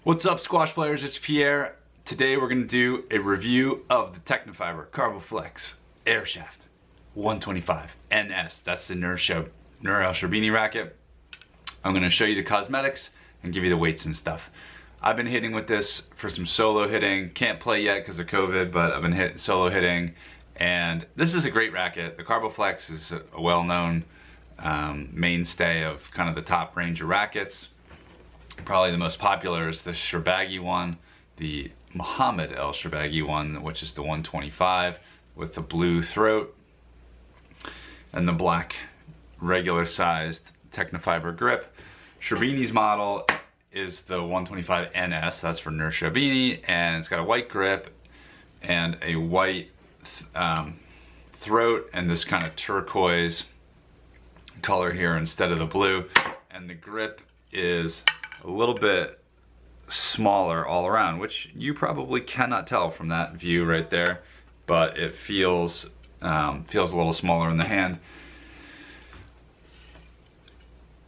What's up, squash players? It's Pierre. Today we're going to do a review of the Tecnifibre Carboflex Airshaft 125 NS. That's the Nour El Sherbini racket. I'm going to show you the cosmetics and give you the weights and stuff. I've been hitting with this for some solo hitting. Can't play yet because of COVID, but I've been solo hitting. And this is a great racket. The Carboflex is a well-known mainstay of kind of the top range of rackets. Probably the most popular is the Sherbini one, the Nour El Sherbini one, which is the 125 with the blue throat and the black regular sized Tecnifibre grip. Sherbini's model is the 125 NS, that's for Nour El Sherbini, and it's got a white grip and a white throat and this kind of turquoise color here instead of the blue, and the grip is a little bit smaller all around, which you probably cannot tell from that view right there, but it feels a little smaller in the hand.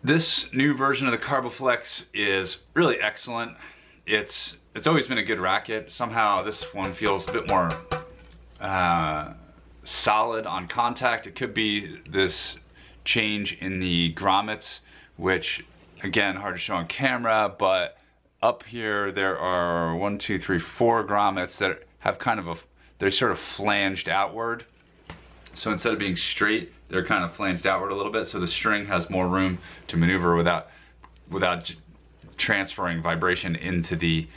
This new version of the Carboflex is really excellent. It's always been a good racket. Somehow this one feels a bit more solid on contact. It could be this change in the grommets, which again, hard to show on camera, but up here there are 1, 2, 3, 4 grommets that have kind of they're sort of flanged outward. So instead of being straight, they're kind of flanged outward a little bit, so the string has more room to maneuver without transferring vibration into the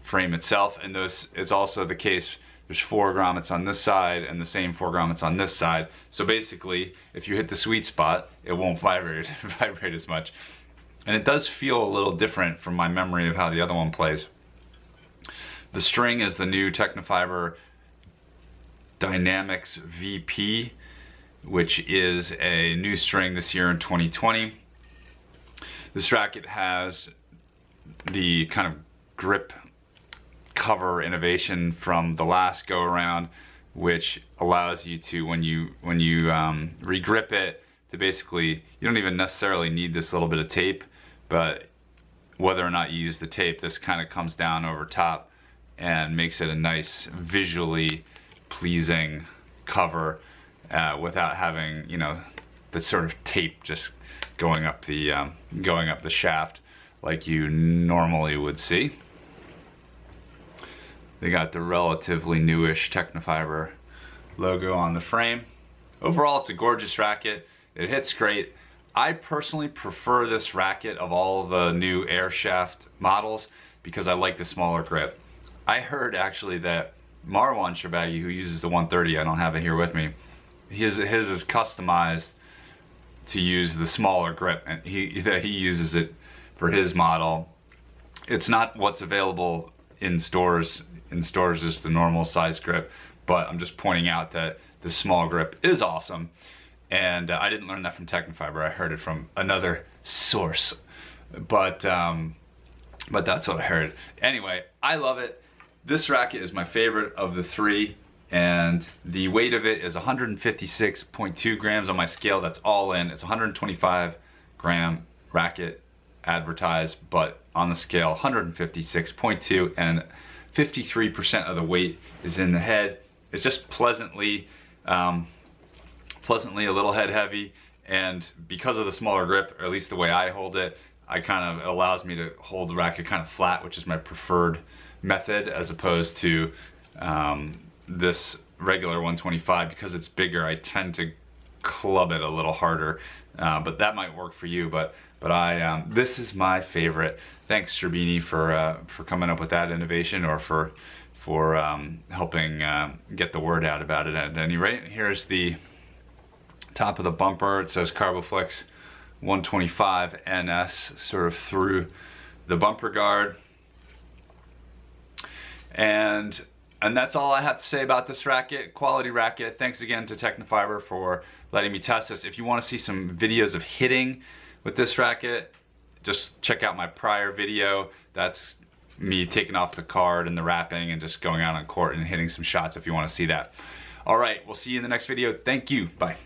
frame itself. And it's also the case, there's 4 grommets on this side and the same 4 grommets on this side. So basically, if you hit the sweet spot, it won't vibrate as much. And it does feel a little different from my memory of how the other one plays. The string is the new Tecnifibre Dynamics VP, which is a new string this year in 2020. This racket has the kind of grip cover innovation from the last go around, which allows you to, when you re-grip it, to basically, you don't even necessarily need this little bit of tape, but whether or not you use the tape, this kind of comes down over top and makes it a nice visually pleasing cover without having, you know, the sort of tape just going up the shaft like you normally would see. They got the relatively newish Tecnifibre logo on the frame. Overall, it's a gorgeous racket. It hits great. I personally prefer this racket of all the new Airshaft models because I like the smaller grip. I heard actually that Marwan Sherbini, who uses the 130, I don't have it here with me, his is customized to use the smaller grip, and he uses it for his model. It's not what's available in stores. In stores is the normal size grip, but I'm just pointing out that the small grip is awesome. And I didn't learn that from Tecnifibre. I heard it from another source, but that's what I heard. Anyway, I love it. This racket is my favorite of the 3, and the weight of it is 156.2 grams on my scale. That's all in. It's 125 gram racket advertised, but on the scale 156.2, and 53% of the weight is in the head. It's just pleasantly a little head heavy, and because of the smaller grip, or at least the way I hold it, it allows me to hold the racket kind of flat, which is my preferred method, as opposed to this regular 125. Because it's bigger, I tend to club it a little harder, but that might work for you. But this is my favorite. Thanks, Sherbini, for coming up with that innovation, or for helping get the word out about it. At any rate, here's the top of the bumper. It says Carboflex 125 NS sort of through the bumper guard. And that's all I have to say about this racket. Quality racket. Thanks again to Tecnifibre for letting me test this. If you want to see some videos of hitting with this racket, just check out my prior video. That's me taking off the card and the wrapping and just going out on court and hitting some shots if you want to see that. All right, we'll see you in the next video. Thank you. Bye.